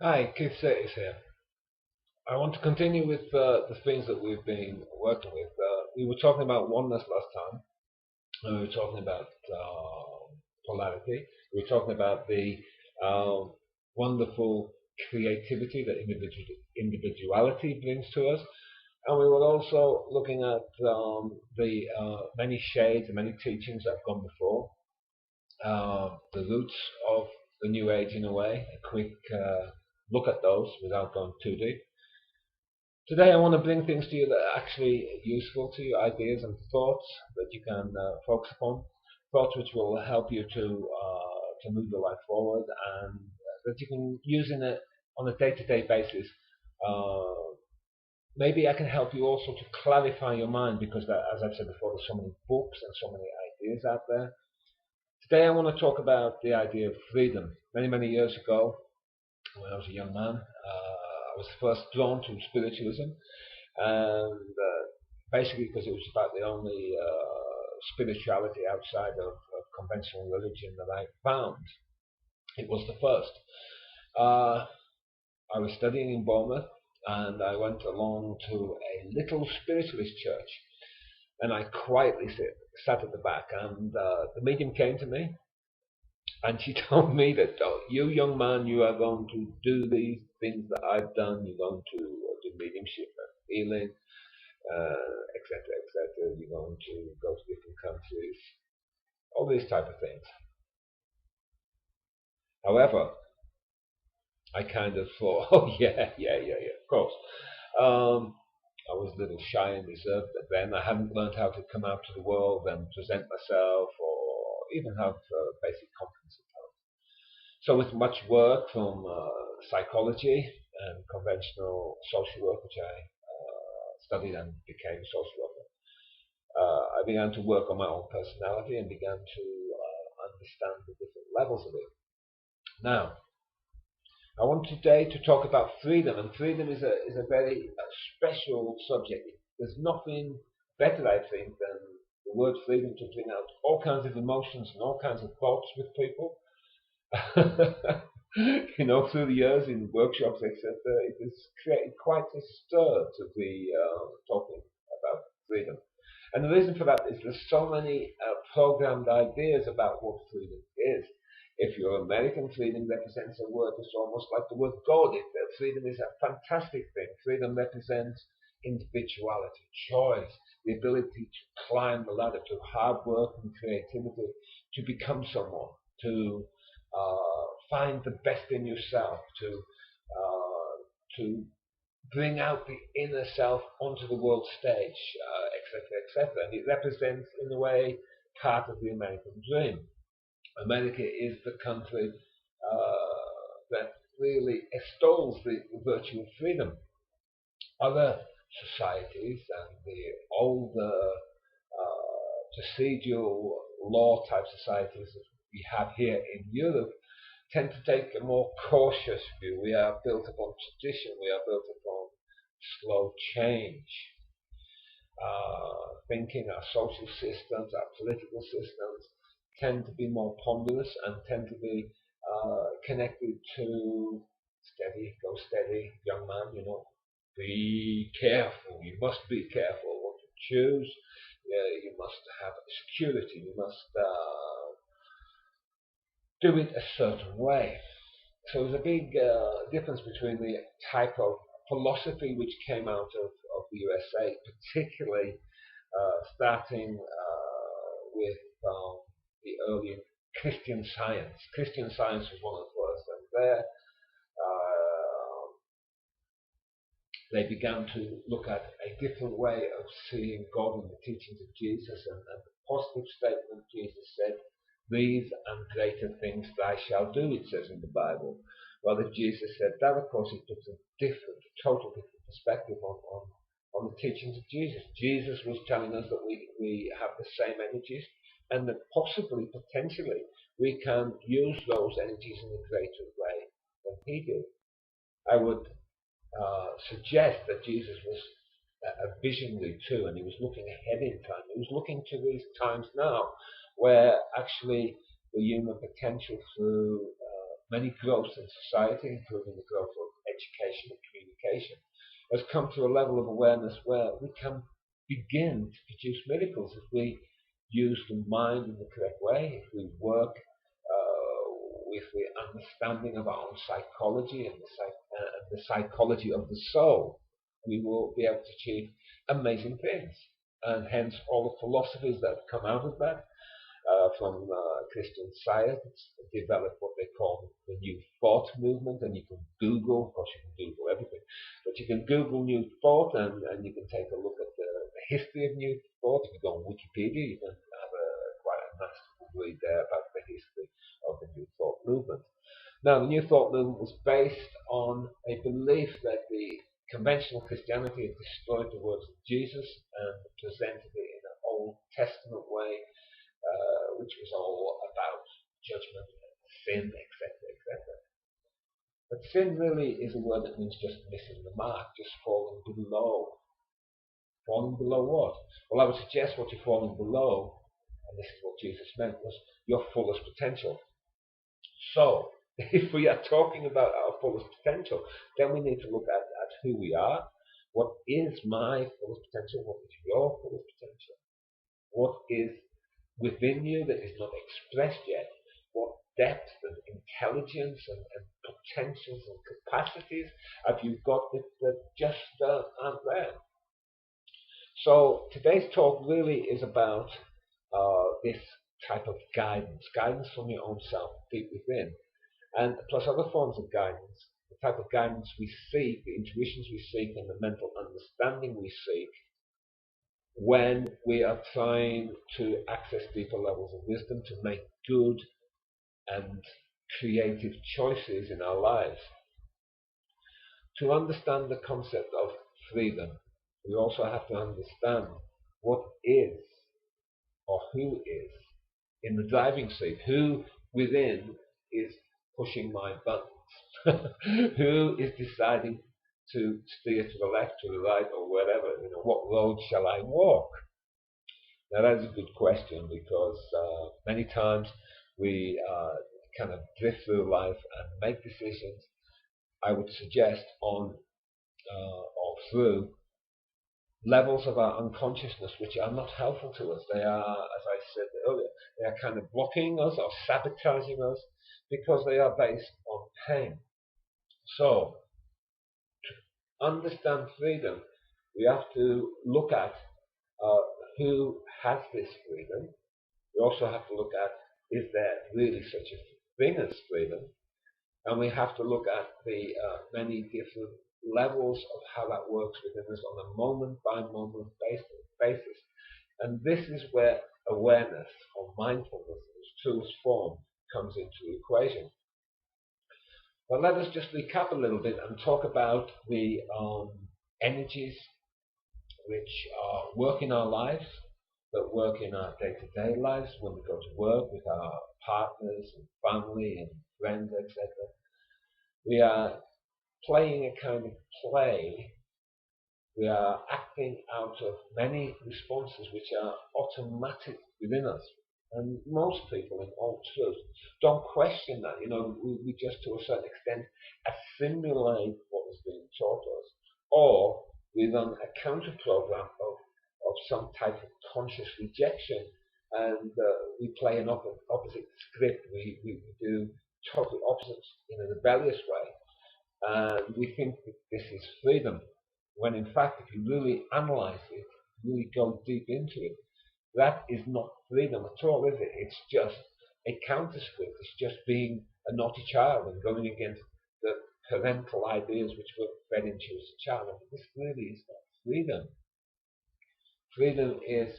Hi, Keith Surtees here. I want to continue with the things that we've been working with. We were talking about oneness last time, and we were talking about polarity. We were talking about the uh, wonderful creativity that individuality brings to us, and we were also looking at the many shades and many teachings that have gone before, the roots of the New Age in a way, a quick look at those without going too deep. Today, I want to bring things to you that are actually useful to you, ideas and thoughts that you can focus upon, thoughts which will help you to move your life forward, and that you can use in a on a day-to-day basis. Uh, Maybe I can help you also to clarify your mind because, as I've said before, there's so many books and so many ideas out there. Today, I want to talk about the idea of freedom. Many, many years ago, when I was a young man, I was first drawn to spiritualism, and basically because it was about the only spirituality outside of conventional religion that I found. It was the first. Uh, I was studying in Bournemouth, and I went along to a little spiritualist church, and I quietly sat at the back, and the medium came to me, and she told me that, oh, you young man, you are going to do these things that I've done. You're going to do mediumship and healing, etc., etc. You're going to go to different countries, all these type of things. However, I kind of thought, oh yeah, of course. Um, I was a little shy and reserved then. I hadn't learned how to come out to the world and present myself, or even have basic confidence at home. So, with much work from psychology and conventional social work, which I studied and became a social worker, I began to work on my own personality and began to understand the different levels of it. Now, I want today to talk about freedom, and freedom is a very special subject. There's nothing better, I think, than the word freedom to bring out all kinds of emotions and all kinds of thoughts with people. Through the years in workshops, etc., it has created quite a stir to be talking about freedom. And the reason for that is there's so many programmed ideas about what freedom is. If you're American, freedom represents a word that's almost like the word God. Freedom is a fantastic thing. Freedom represents individuality, choice, the ability to climb the ladder through hard work and creativity, to become someone, to find the best in yourself, to bring out the inner self onto the world stage, etc., etc. And it represents, in a way, part of the American dream. America is the country that really extols the virtue of freedom. Other societies and the older procedural law type societies that we have here in Europe tend to take a more cautious view. We are built upon tradition, we are built upon slow change. Thinking, our social systems, our political systems tend to be more ponderous and tend to be connected to go steady, young man, be careful. You must be careful what you choose. You must have security. You must do it a certain way. So there's a big difference between the type of philosophy which came out of the USA, particularly starting with the early Christian Science. Christian Science was one of the first, and there they began to look at a different way of seeing God in the teachings of Jesus, and the positive statement Jesus said, "These and greater things thou shalt do," it says in the Bible. Well, if Jesus said that, of course, it puts a total different perspective on the teachings of Jesus. Jesus was telling us that we have the same energies, and that possibly, potentially, we can use those energies in a greater way than he did. I would suggest that Jesus was a visionary too, and he was looking ahead in time. He was looking to these times now, where actually the human potential through many growths in society, including the growth of education and communication, has come to a level of awareness where we can begin to produce miracles if we use the mind in the correct way, if we work with the understanding of our own psychology and the psychology of the soul. We will be able to achieve amazing things. And hence all the philosophies that have come out of that, from Christian Science, developed what they call the New Thought movement. And you can Google, of course you can Google everything, but you can Google New Thought, and you can take a look at the history of New Thought. If you go on Wikipedia, you can have quite a nice read there about the history of the New Thought movement. Now, the New Thought movement was based on a belief that the conventional Christianity had destroyed the words of Jesus and presented it in an Old Testament way, which was all about judgment and sin, etc., etc. But sin really is a word that means just missing the mark, just falling below. Falling below what? Well, I would suggest what you're falling below, and this is what Jesus meant, was your fullest potential. So, if we are talking about our fullest potential, then we need to look at who we are. What is my fullest potential? What is your fullest potential? What is within you that is not expressed yet? What depth and intelligence and potentials and capacities have you got that just aren't there? So today's talk really is about this type of guidance from your own self, deep within, and plus other forms of guidance, the type of guidance we seek, the intuitions we seek, and the mental understanding we seek when we are trying to access deeper levels of wisdom to make good and creative choices in our lives. To understand the concept of freedom, we also have to understand what is or who is in the driving seat, who within is pushing my buttons, who is deciding to steer to the left, to the right, or wherever. What road shall I walk? Now that is a good question, because many times we kind of drift through life and make decisions, I would suggest, on or through levels of our unconsciousness which are not helpful to us. They are, as I said earlier, they are kind of blocking us or sabotaging us because they are based on pain. So, to understand freedom, we have to look at who has this freedom. We also have to look at, is there really such a thing as freedom? And we have to look at the many different levels of how that works within us on a moment-by-moment basis. And this is where awareness or mindfulness in its truest form comes into the equation. But let us just recap a little bit and talk about the energies which work in our lives, that work in our day-to-day lives when we go to work with our partners and family and friends, etc. We are playing a kind of play. We are acting out of many responses which are automatic within us. And most people, in all truth, don't question that. We just, to a certain extent, assimilate what is being taught us, or we run a counter program of some type of conscious rejection, and we play an opposite script. We do totally opposite in a rebellious way. And we think that this is freedom, when in fact, if you really analyze it, really go deep into it, that is not freedom at all, is it? It's just a counter script. It's just being a naughty child and going against the parental ideas which were fed into you as a child. And this really is not freedom. Freedom is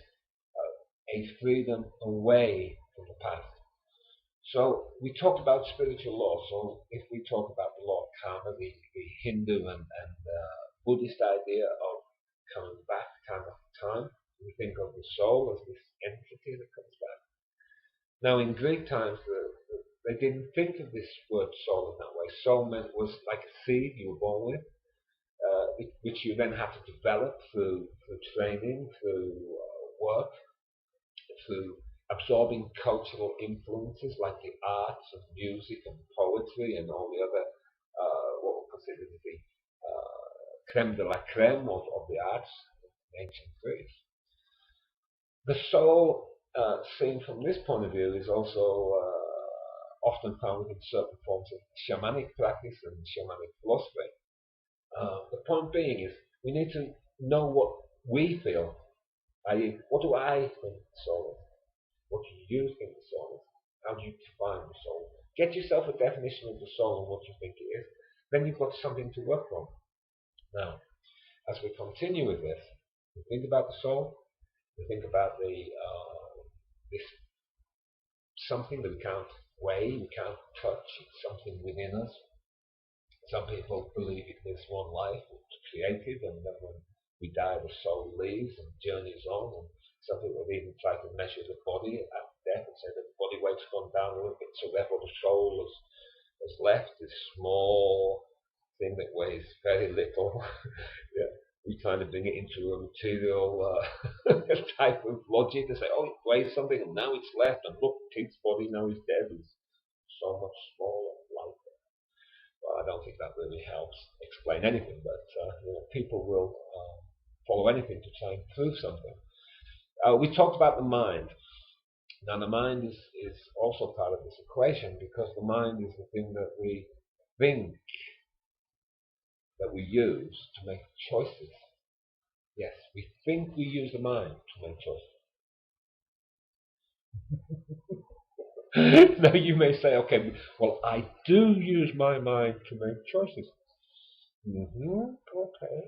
a freedom away from the past. So we talked about spiritual law. So if we talk about the law of karma, the Hindu and Buddhist idea of coming back time after time, we think of the soul as this entity that comes back. Now in Greek times, they didn't think of this word soul in that way. Soul was like a seed you were born with, which you then have to develop through training, through work, through absorbing cultural influences like the arts and music and poetry poetry and all the other what we consider to be creme de la creme of the arts in ancient Greece. The soul, seen from this point of view, is also often found in certain forms of shamanic practice and shamanic philosophy. The point being is we need to know what we feel, i.e., what do I think the soul is? What do you think the soul is? How do you define the soul? Get yourself a definition of the soul and what you think it is. Then you've got something to work from. Now, as we continue with this, we think about the soul, we think about this something that we can't weigh, we can't touch, it's something within us. Some people believe it lives one life, it's created, and then when we die, the soul leaves and journeys on. And some people even try to measure the body at death and say that the body weight's gone down a little bit, so therefore the soul has left this small thing that weighs very little. Yeah. We kind of bring it into a material type of logic to say, oh, it weighs something and now it's left, and look, Keith's body now is dead. It's so much smaller and lighter. Well, I don't think that really helps explain anything, but people will follow anything to try and prove something. We talked about the mind. Now, the mind is also part of this equation because the mind is the thing that we think, that we use to make choices. Yes, we think we use the mind to make choices. Now you may say, okay, well, I do use my mind to make choices. Okay.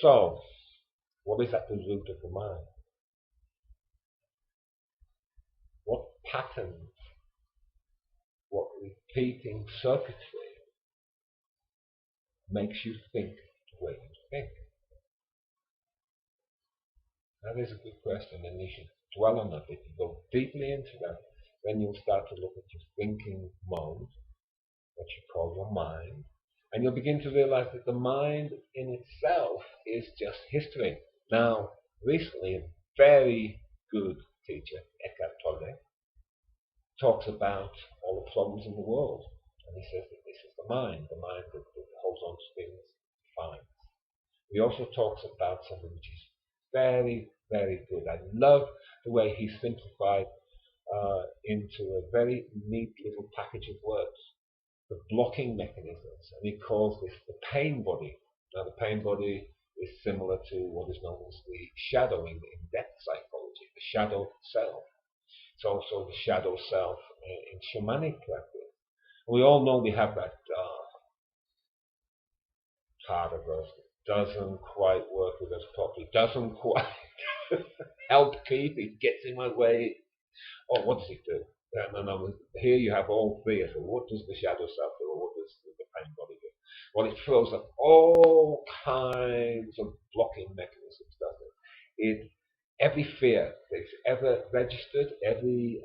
So, what is at the root of the mind? What patterns, what repeating circuitry makes you think the way you think? That is a good question, and you should dwell on that. If you go deeply into that, then you'll start to look at your thinking mode, what you call your mind, and you'll begin to realize that the mind in itself is just history. Now, recently, a very good teacher, Eckhart Tolle, talks about all the problems in the world, and he says that this is the mind that holds on to things, finds. He also talks about something which is very, very good. I love the way he simplified into a very neat little package of words the blocking mechanisms, and he calls this the pain body. Now, the pain body is similar to what is known as the shadowing in depth psychology, the shadow self. It's also the shadow self in shamanic practice. We all know we have that part of us that doesn't quite work with us properly, doesn't quite help Keith, it gets in my way. Oh, what does it do? No. Here you have all three. So what does the shadow self do, or what does the pain body do? Well, it throws up all kinds of blocking mechanisms, doesn't it? Every fear that's ever registered, every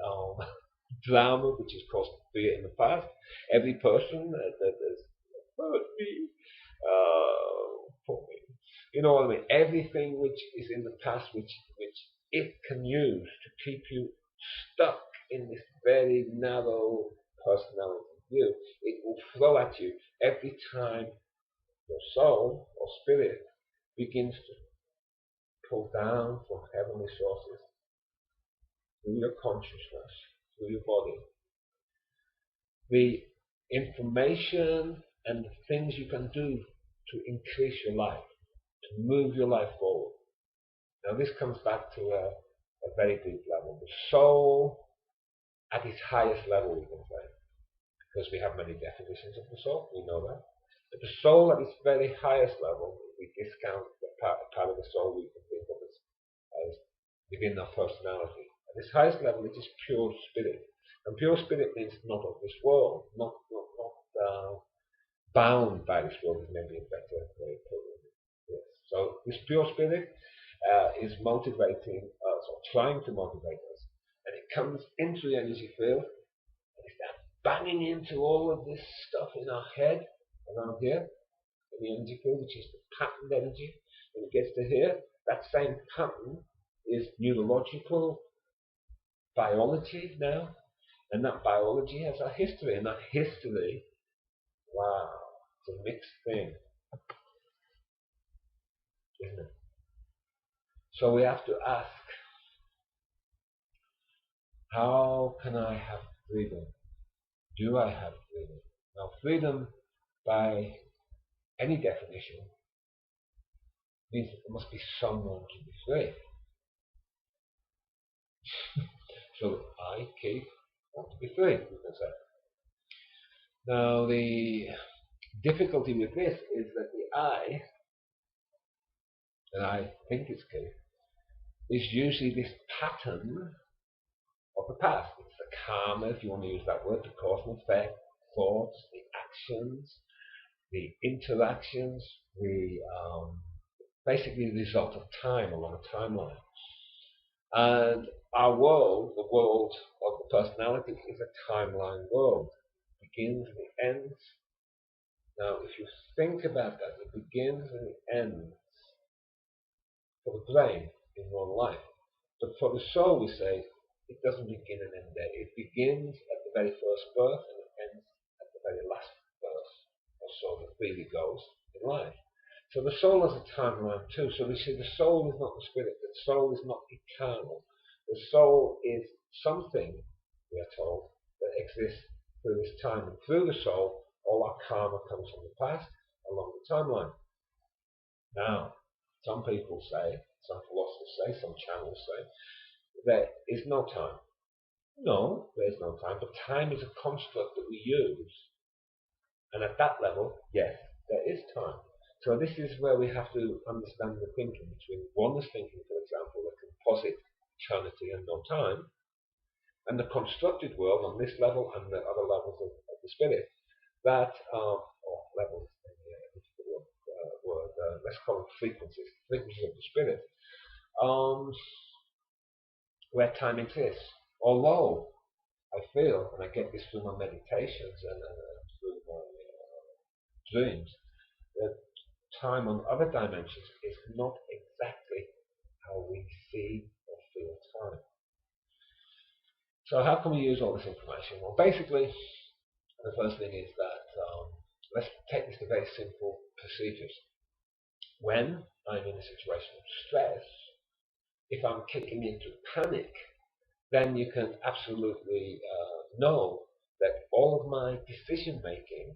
drama which has caused fear in the past, every person that has hurt me, you know what I mean? Everything which is in the past, which it can use to keep you stuck in this very narrow personality view, it will throw at you every time your soul or spirit begins to pull down from heavenly sources through your consciousness, through your body. The information and the things you can do to increase your life, to move your life forward. Now, this comes back to a very deep level. The soul at its highest level, we can say, because we have many definitions of the soul, we know that. But the soul at its very highest level, if we discount the part of the soul we can think of as within our personality. At its highest level, it is pure spirit. And pure spirit means not of this world, not bound by this world, is maybe a better way of putting it. Yes. So this pure spirit is motivating us, or trying to motivate us, and it comes into the energy field, and it starts banging into all of this stuff in our head, around here, in the energy field, which is the patterned energy. When it gets to here, that same pattern is neurological biology now, And that biology has a history, and that history, wow, it's a mixed thing, isn't it? So we have to ask, how can I have freedom? Do I have freedom? Now, freedom, by any definition, means that there must be someone to be free. So I, Keith, want to be free, we can say. Now, the difficulty with this is that the I, and I think it's Keith, is usually this pattern of the past. It's the karma, if you want to use that word, the cause and effect, thoughts, the actions, the interactions, the basically the result of time along a timeline. And our world, the world of the personality, is a timeline world. It begins and it ends. Now, if you think about that, it begins and it ends for the brain in one life. But for the soul, we say, it doesn't begin and end there. It begins at the very first birth and it ends at the very last birth, or so it really goes in life. So the soul has a timeline too. So we say the soul is not the spirit. The soul is not eternal. The soul is something, we are told, that exists through this time. And through the soul, all our karma comes from the past along the timeline. Now, some people say, some philosophers say, some channels say, there is no time. No, there is no time, but time is a construct that we use. And at that level, yes, there is time. So this is where we have to understand the thinking between oneness thinking, for example, the composite eternity and no time, and the constructed world on this level and the other levels of the spirit, that, or levels, let's call them frequencies of the spirit, where time exists. Although I feel, and I get this through my meditations and through my dreams, that time on other dimensions is not exactly how we see or feel time. So how can we use all this information? Well, basically, the first thing is that let's take this to very simple procedures. When I'm in a situation of stress, if I'm kicking into panic, then you can absolutely know that all of my decision making,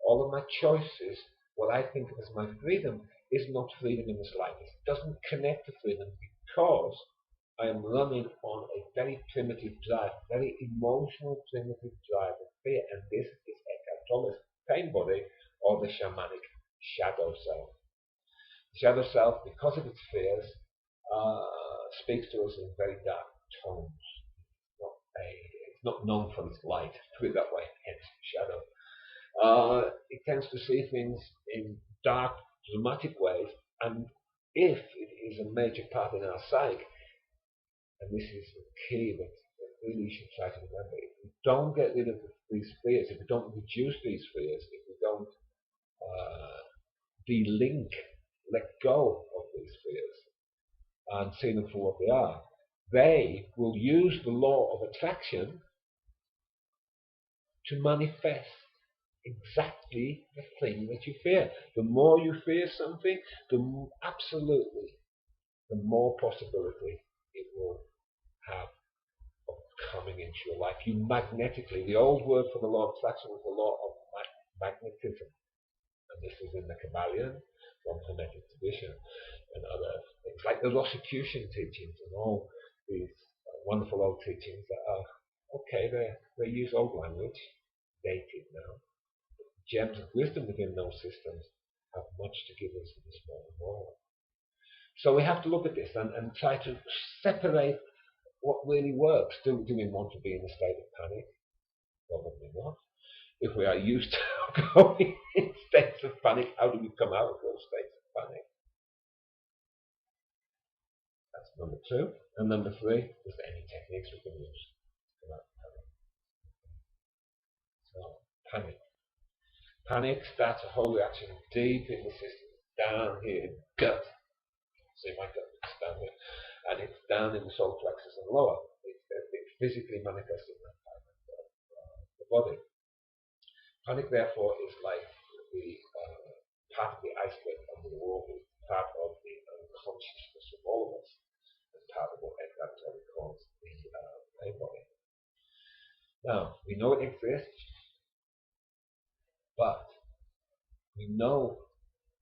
all of my choices, what I think of as my freedom, is not freedom in the slightest. It doesn't connect to freedom because I am running on a very primitive drive, very emotional primitive drive of fear, and this is Eckhart Tolle's pain body, or the shamanic shadow self. The shadow self, because of its fears, speaks to us in very dark tones. It's not known for its light, put it that way, hence shadow. It tends to see things in dark, dramatic ways, and if it is a major part in our psyche, and this is the key that really you should try to remember, if we don't get rid of these fears, if we don't reduce these fears, if we don't de-link, let go of these fears, and see them for what they are, they will use the law of attraction to manifest exactly the thing that you fear. The more you fear something, absolutely, the more possibility it will have of coming into your life. You magnetically, the old word for the law of attraction was the law of magnetism. And this is in the Kabbalion, from Hermetic tradition, and other things like the Rosicrucian teachings and all these wonderful old teachings that are okay. They use old language, dated now. Gems of wisdom within those systems have much to give us in this modern world. So we have to look at this and try to separate what really works. Do we want to be in a state of panic? Probably not. If we are used to going in states of panic, how do we come out of those states of panic? That's number two. And number three, is there any techniques we can use to come out of panic? So, panic. Panic starts a whole reaction deep in the system, down here in the gut. See my gut is down here. And it's down in the solar plexus and lower. It's physically manifested in that time. body. Panic, therefore, is like the part of the iceberg under the water, part of the unconsciousness of all of us, and part of what Eckhart Tolle calls the pain body. Now, we know it exists, but we know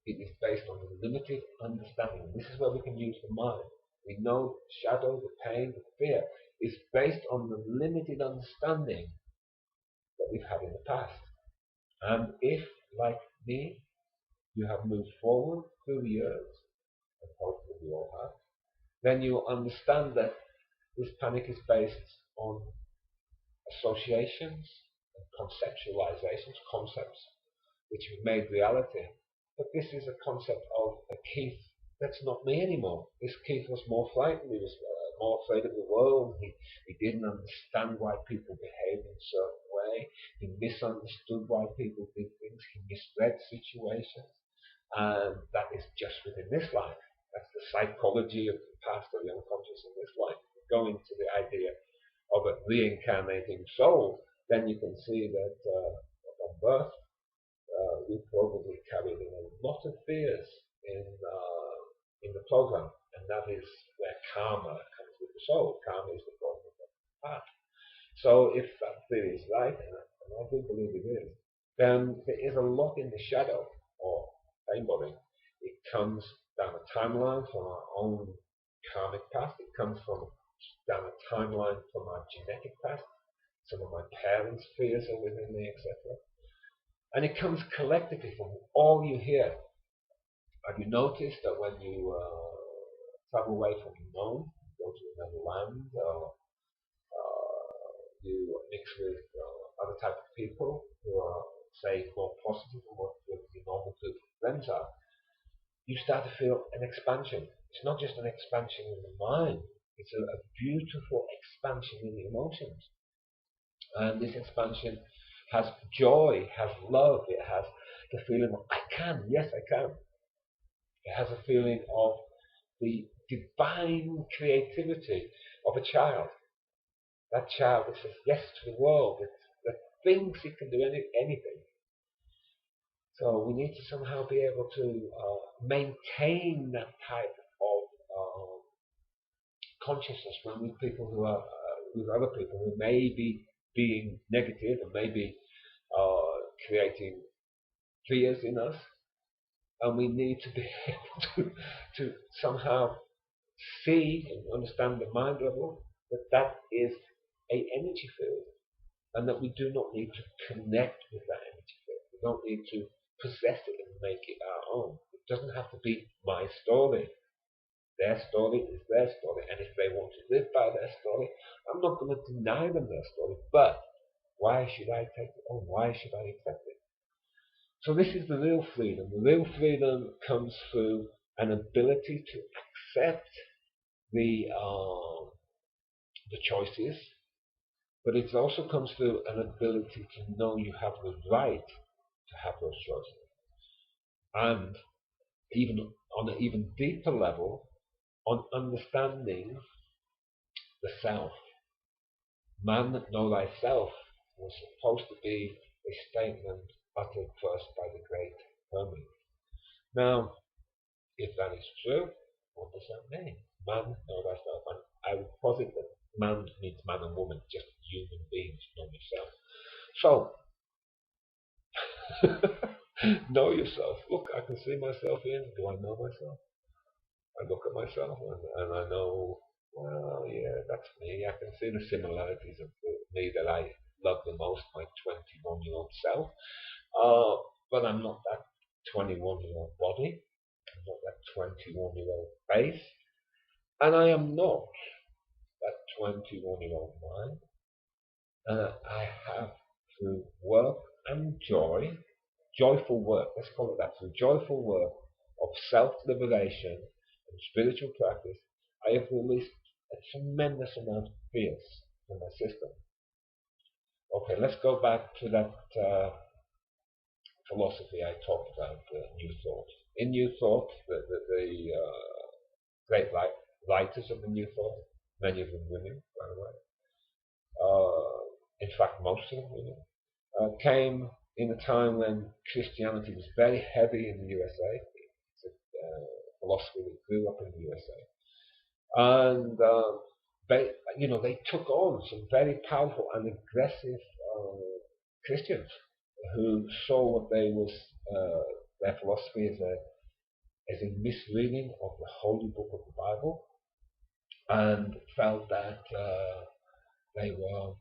it is based on a limited understanding. This is where we can use the mind. We know the shadow, the pain, the fear is based on the limited understanding that we've had in the past. And if, like me, you have moved forward through the years, and hopefully we all have, then you'll understand that this panic is based on associations and conceptualizations, concepts which have made reality. But this is a concept of a Keith that's not me anymore. This Keith was more frightened, he was more afraid of the world, he didn't understand why people behaved in a certain way, he misunderstood why people did things, he misread situations, and that is just within this life. That's the psychology of the past or the unconscious in this life. Go into the idea of a reincarnating soul, then you can see that upon birth, we probably carried in a lot of fears in the program, and that is where karma comes with the soul. Karma is the program of the path. So if that theory is right, and I do believe it is, then there is a lot in the shadow or pain body. It comes down a timeline from our own karmic past. It comes from down a timeline from our genetic past. Some of my parents' fears are within me, etc. And it comes collectively from all you hear. Have you noticed that when you travel away from known, go to another land, you mix with other type of people who are, say, more positive than what your normal group of friends are, you start to feel an expansion. It's not just an expansion in the mind, it's a beautiful expansion in the emotions. And this expansion has joy, has love, it has the feeling of, I can, yes, I can. It has a feeling of the divine creativity of a child. That child that says yes to the world, that thinks it can do anything. So we need to somehow be able to maintain that type of consciousness when with people who are with other people who may be being negative and maybe creating fears in us, and we need to be able to somehow see and understand the mind level that is a energy field, and that we do not need to connect with that energy field. We don't need to possess it and make it our own. It doesn't have to be my story. Their story is their story, and if they want to live by their story, I'm not going to deny them their story, but why should I take it on? Why should I accept it? So this is the real freedom. The real freedom comes through an ability to accept the choices, but it also comes through an ability to know you have the right to have those choices. And even on an even deeper level, on understanding the self. Man, know thyself was supposed to be a statement uttered first by the great Hermes. Now, if that is true, what does that mean? Man, know thyself. And I would posit that man means man and woman, just human beings, know yourself. So, know yourself. Look, I can see myself in. Do I know myself? I look at myself and I know, well, yeah, that's me. I can see the similarities of me that I love the most, my 21-year-old self. But I'm not that 21-year-old body. I'm not that 21-year-old face. And I am not that 21-year-old mind. I have, through work and joy, joyful work, let's call it that, through joyful work of self-liberation and spiritual practice, I have released a tremendous amount of fears from my system. Okay, let's go back to that philosophy I talked about, New Thought. In New Thought, the great writers of the New Thought, many of them women, by the way, in fact, most of them women, came in a time when Christianity was very heavy in the USA. It's a philosophy that grew up in the USA, and they took on some very powerful and aggressive Christians who saw what they was their philosophy as a misreading of the holy book of the Bible, and felt that they were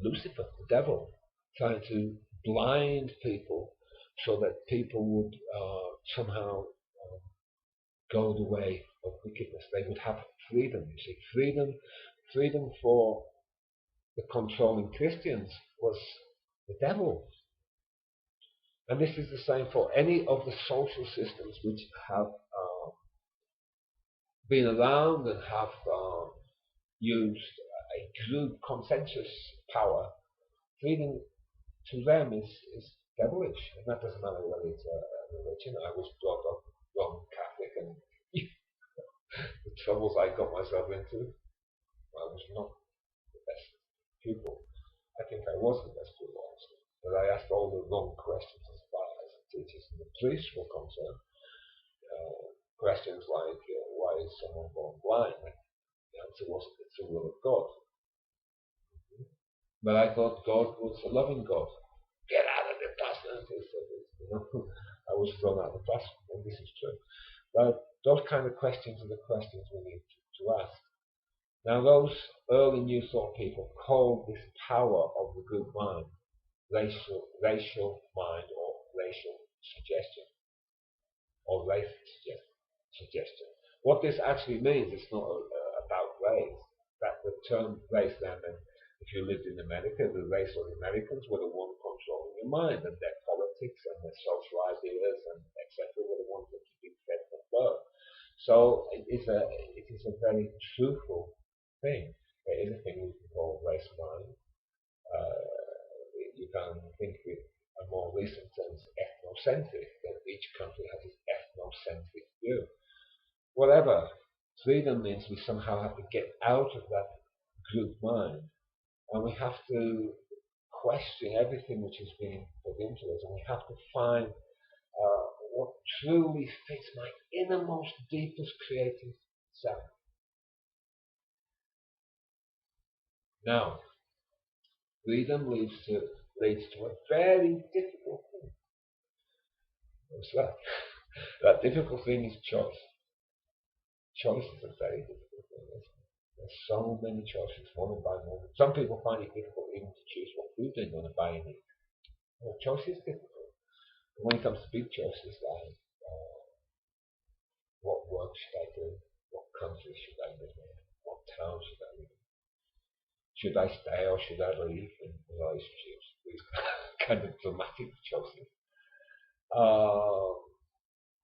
Lucifer, the devil, trying to blind people so that people would somehow go the way of wickedness. They would have freedom. You see, freedom for the controlling Christians was the devil. And this is the same for any of the social systems which have been around and have used a group consensus power. Freedom to them is devilish, and that doesn't matter whether it's a religion. I was brought up Roman Catholic, and the troubles I got myself into, I was not the best pupil. I think I was the best pupil, honestly, but I asked all the wrong questions as far as the teachers and the priests were concerned. Questions like, why is someone born blind? The answer was, it's the will of God. But I thought God was a loving God. Get out of the pastor. I was thrown out of the pastor, and this is true. But those kind of questions are the questions we need to ask. Now, those early New Thought people called this power of the good mind racial mind, or racial suggestion, or race suggestion. What this actually means is not about race. That the term race then, and if you lived in America, the race of the Americans were the one controlling your mind, and their politics and their social ideas and etc. were the ones that you being fed from birth. So it is a very truthful thing. It is a thing we can call race mind. You can think with a more recent terms ethnocentric, that each country has its ethnocentric view. Whatever, freedom means we somehow have to get out of that group mind, and we have to question everything which is being put into us, and we have to find what truly fits my innermost, deepest creative self. Now, freedom leads to a very difficult thing. What's that? That difficult thing is choice. Choice is a very difficult thing. There's so many choices, one by one. Some people find it difficult even to choose what food they're going to buy and eat. Well, choice is difficult. But when it comes to big choices like what work should I do, what country should I live in, what town should I live in, should I stay or should I leave in relationships, these kind of dramatic choices,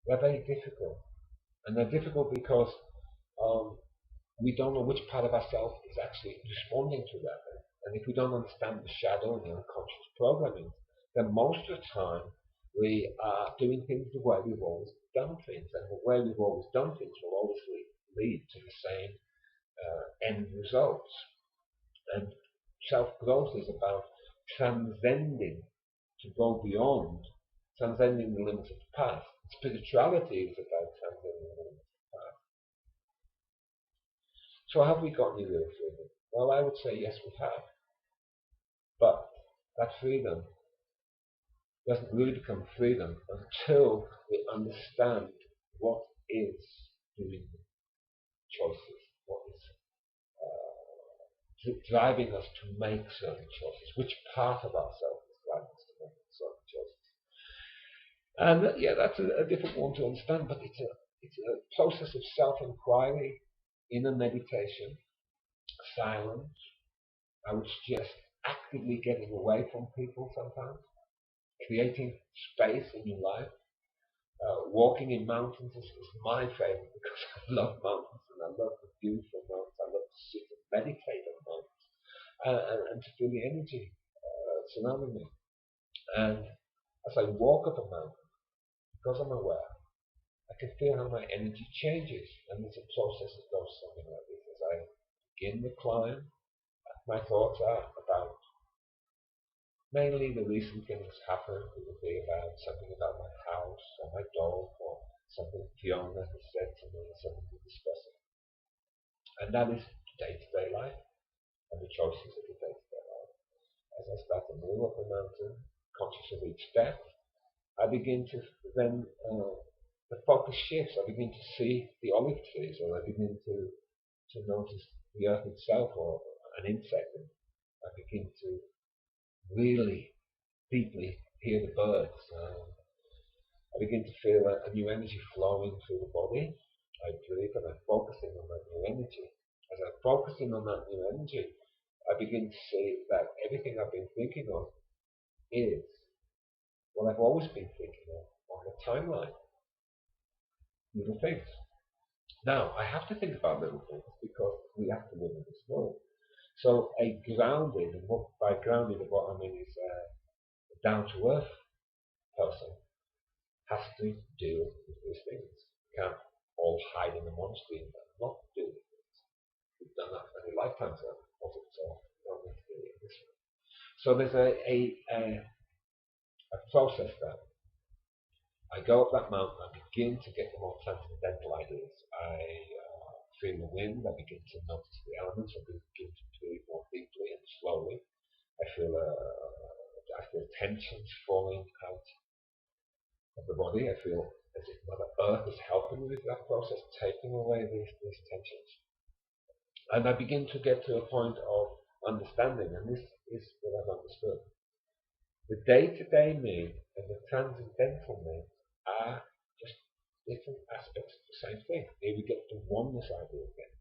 they're very difficult. And they're difficult because we don't know which part of ourselves is actually responding to that. And if we don't understand the shadow and the unconscious programming, then most of the time we are doing things the way we've always done things. And the way we've always done things will obviously lead to the same end results. And self-growth is about transcending, to go beyond, transcending the limits of the past. Spirituality is about transcending the limits of the past. So have we got any real freedom? Well, I would say yes, we have. But that freedom doesn't really become freedom until we understand what is doing choices, what is driving us to make certain choices, which part of ourselves is driving us to make certain choices. And yeah, that's a difficult one to understand, but it's a process of self-inquiry, inner meditation, silence. I would suggest actively getting away from people sometimes, creating space in your life. Walking in mountains is my favorite because I love mountains and I love the view from mountains. I love to sit and meditate on mountains and to feel the energy surrounding me. And as I walk up a mountain, because I'm aware, I can feel how my energy changes, and it's a process that goes something like this. As I begin the climb, my thoughts are about Mainly the recent things happen. It would be about something about my house or my dog or something Fiona has said to me, something we're discussing. And that is day-to-day life and the choices of the day-to-day life. As I start to move up the mountain, conscious of each step, I begin to then the focus shifts. I begin to see the olive trees, or I begin to notice the earth itself, or an insect. And I begin to really deeply hear the birds. I begin to feel a new energy flowing through the body. I breathe and I'm focusing on that new energy. As I'm focusing on that new energy, I begin to see that everything I've been thinking of is what I've always been thinking of on the timeline. Little things. Now, I have to think about little things because we have to live in this world. So a grounded, and by grounded what I mean is a down-to-earth person has to deal with these things. You can't all hide in the monastery and not deal with things. We've done that many lifetimes of it, so you don't need to do it this way. So there's a process that I go up that mountain, I begin to get the more transcendental ideas. I feel the wind, I begin to notice the elements, I begin to breathe more deeply and slowly. I feel tensions falling out of the body. I feel as if Mother Earth is helping me with that process, taking away these tensions. And I begin to get to a point of understanding, and this is what I've understood. The day-to-day me and the transcendental me are just different aspects of the same thing. Here we get the oneness idea again.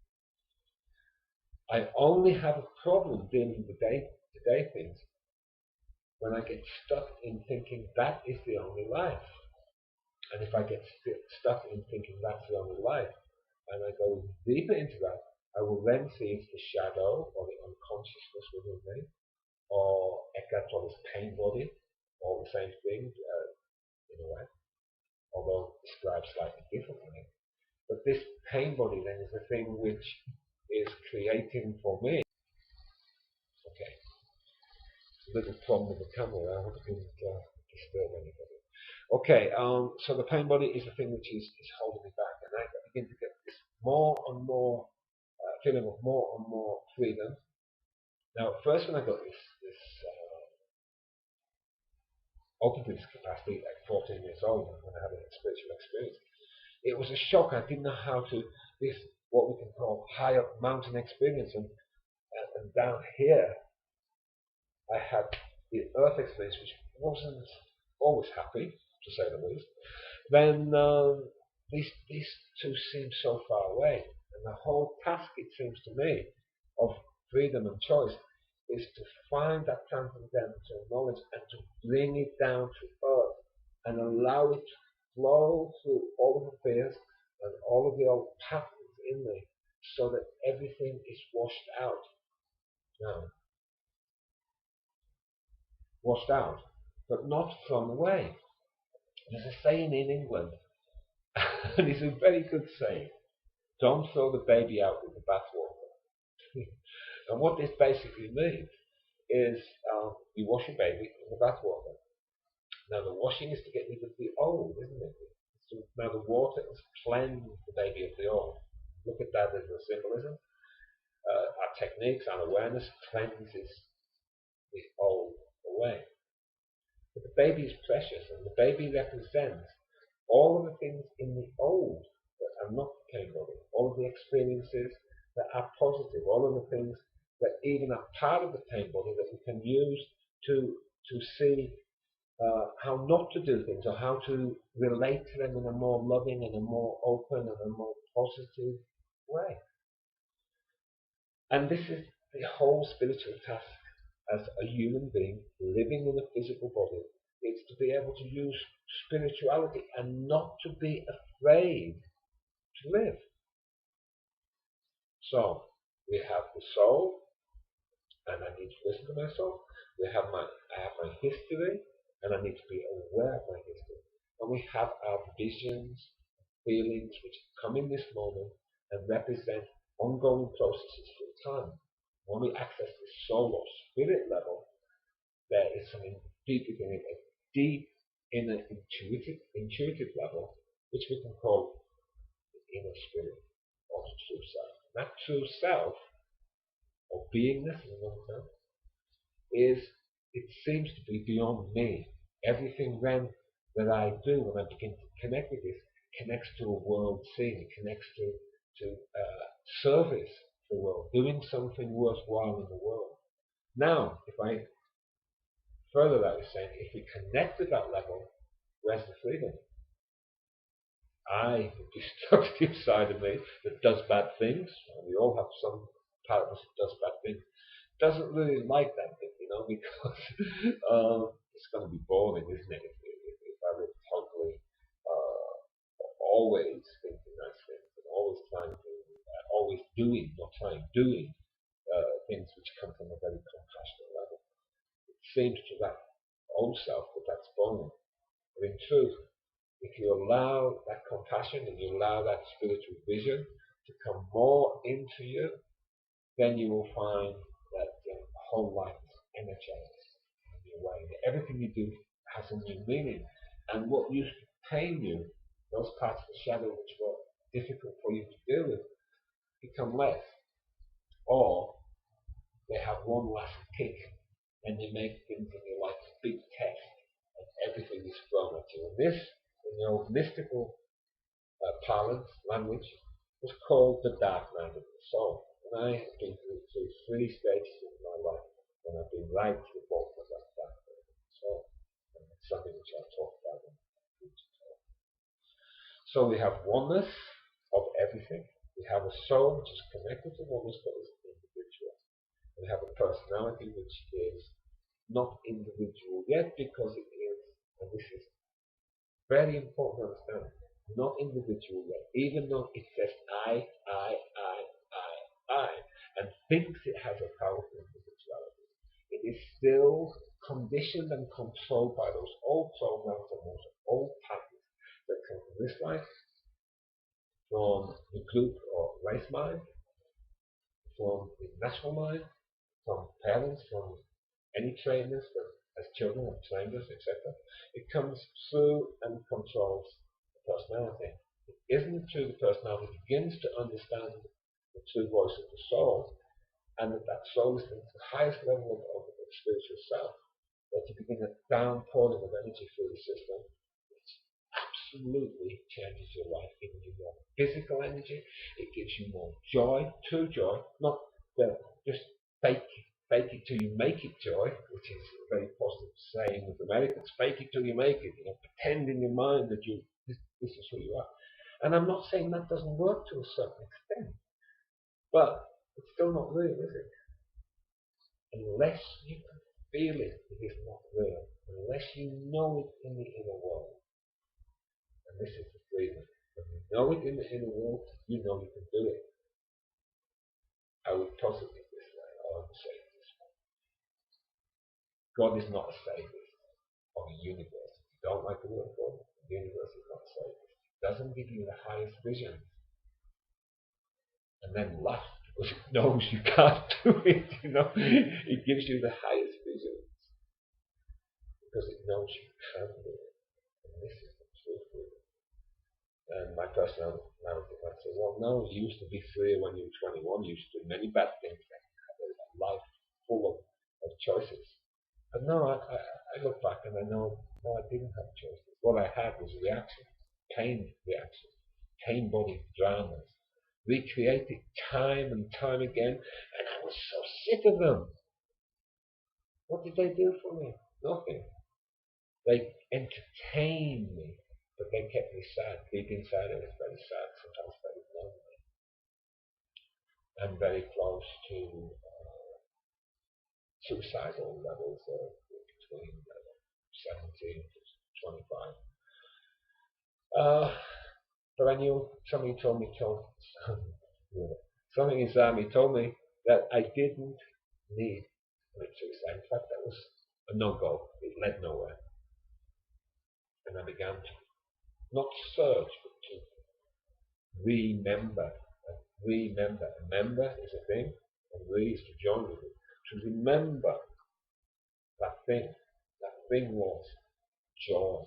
I only have a problem dealing with the day-to-day things when I get stuck in thinking that is the only life. And if I get stuck in thinking that's the only life, and I go deeper into that, I will then see it's the shadow or the unconsciousness within me, or Eckhart Tolle's pain body, all the same thing in a way, although described slightly differently. But this pain body then is the thing which is creating for me. Okay, a little problem with the camera. I hope it didn't disturb anybody. Okay, so the pain body is the thing which is holding me back, and I begin to get this more and more feeling of more and more freedom. Now, at first when I got this open to this capacity at 14 years old, when I had a spiritual experience, it was a shock. I didn't know how to this what we can call high up mountain experience, and down here I had the earth experience, which wasn't always happy, to say the least. Then these two seem so far away, and the whole task, it seems to me, of freedom and choice is to find that transcendental knowledge and to bring it down to earth and allow it to flow through all of the fears and all of the old patterns in me so that everything is washed out. Now, washed out, but not thrown away. There's a saying in England, and it's a very good saying: don't throw the baby out with the bathwater. And what this basically means is you wash your baby in the bathwater. Now the washing is to get rid of the old, isn't it? Now the water is cleanse the baby of the old. Look at that as a symbolism. Our techniques, our awareness cleanses the old away. But the baby is precious, and the baby represents all of the things in the old that are not the pain body, all of the experiences that are positive, all of the things that even are part of the pain body that we can use to see how not to do things or how to relate to them in a more loving and a more open and a more positive way. And this is the whole spiritual task as a human being living in a physical body. It's to be able to use spirituality and not to be afraid to live. So we have the soul, and I need to listen to my soul. I have my history, and I need to be aware of my history. And we have our visions, feelings which come in this moment and represent ongoing processes through time. When we access the soul or spirit level, there is something deep within it, a deep inner intuitive level, which we can call the inner spirit or the true self. That true self or beingness in another term is, it seems to be beyond me. Everything then that I do when I begin to connect with this connects to a world scene, it connects to service the world, doing something worthwhile in the world. Now, if I further that is saying, if we connect with that level, where's the freedom? I, the destructive side of me that does bad things, and we all have some part of us that does bad things, doesn't really like that bit, because it's going to be boring, isn't it? If I live totally, always thinking nice things and always trying to, always doing, not trying, doing things which come from a very compassionate level. It seems to that old self that that's boring. But in truth, if you allow that compassion and you allow that spiritual vision to come more into you, then you will find that your whole life is energized in a new way. Everything you do has a new meaning. And what used to pain you, those parts of the shadow which were difficult for you to deal with, become less. Or they have one last kick and they make things in your life a big test and everything is thrown at you. And this, in the old mystical parlance, language, was called the dark night of the soul. And I have been through three stages in my life when I've been right to the bottom of that dark night of the soul. And it's something which I'll talk about in the future talk. So we have oneness of everything. We have a soul which is connected to oneness but is individual. We have a personality which is not individual yet because it is, and this is very important to understand, not individual yet, even though it says I, and thinks it has a powerful individuality. It is still conditioned and controlled by those old programs and those old patterns that come from this life, from the group or race mind, from the national mind, from parents, from any trainers that as children have trained us, etc. It comes through and controls the personality. It isn't through the personality begins to understand the true voice of the soul, and that soul is the highest level of spiritual self, that you begin a downpouring of energy through the system, which absolutely changes your life, giving you more physical energy, it gives you more joy, true joy, not just fake it till you make it joy, which is a very positive saying with Americans, fake it till you make it, pretend in your mind that this is who you are. And I'm not saying that doesn't work to a certain extent, but it's still not real, is it? Unless you can feel it, it is not real. Unless you know it in the inner world. And this is the freedom. When you know it in the inner world, you know you can do it. I would posit it this way, or I would say it this way. God is not a sadist of a universe. If you don't like the word God, the universe is not a sadist. It doesn't give you the highest vision and then laugh because it knows you can't do it, It gives you the highest visions because it knows you can do it. And this is the true freedom. And my personality might say, well, no, you used to be free when you were 21, you used to do many bad things, and have a life full of choices. But no, I look back and I know, no, I didn't have choices. What I had was reaction, pain reaction, pain-bodied dramas, recreated time and time again, and I was so sick of them. What did they do for me? Nothing. They entertained me, but they kept me sad. Deep inside I was very sad, sometimes very lonely, and very close to suicidal levels between 17 to 25. But I knew something told me, something inside me told me that I didn't need to commit suicide. In fact, that was a no-go. It led nowhere. And I began to not search, but to remember. Remember. Remember is a thing, and re is to join with it. To remember That thing was joy,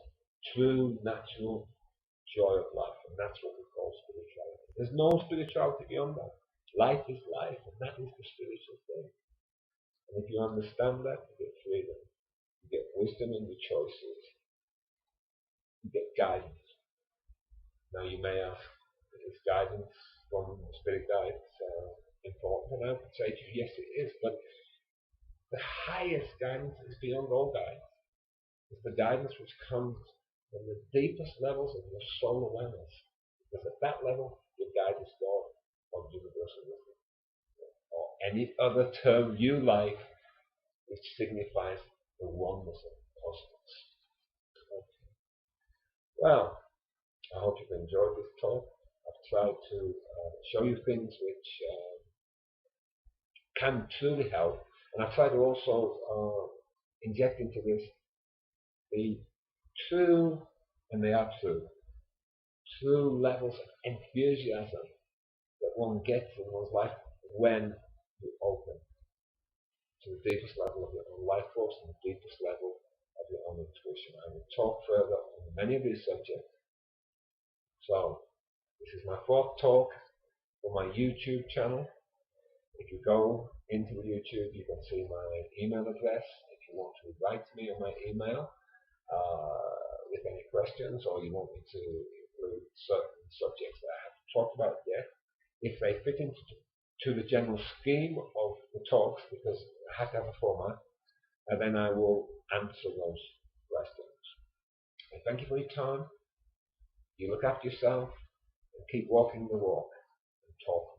true, natural joy of life, and that's what we call spirituality. There's no spirituality beyond that. Life is life, and that is the spiritual thing. And if you understand that, you get freedom, you get wisdom in your choices, you get guidance. Now you may ask, is guidance from the spirit guides important? And I would say to you, yes, it is. But the highest guidance is beyond all guidance. It's the guidance which comes from the deepest levels of your soul awareness. Because at that level, your guide is God or universal wisdom, or any other term you like, which signifies the oneness of the cosmos. Okay. Well, I hope you've enjoyed this talk. I've tried to show you things which can truly help, and I've tried to also inject into this the true, and they are true levels of enthusiasm that one gets in one's life when you open to the deepest level of your own life force and the deepest level of your own intuition. I will talk further on many of these subjects. So, this is my fourth talk for my YouTube channel. If you go into the YouTube, you can see my email address. If you want to write to me on my email with any questions, or you want me to include certain subjects that I haven't talked about yet, if they fit into the general scheme of the talks, because I have to have a format, and then I will answer those questions. I thank you for your time. You look after yourself and keep walking the walk and talk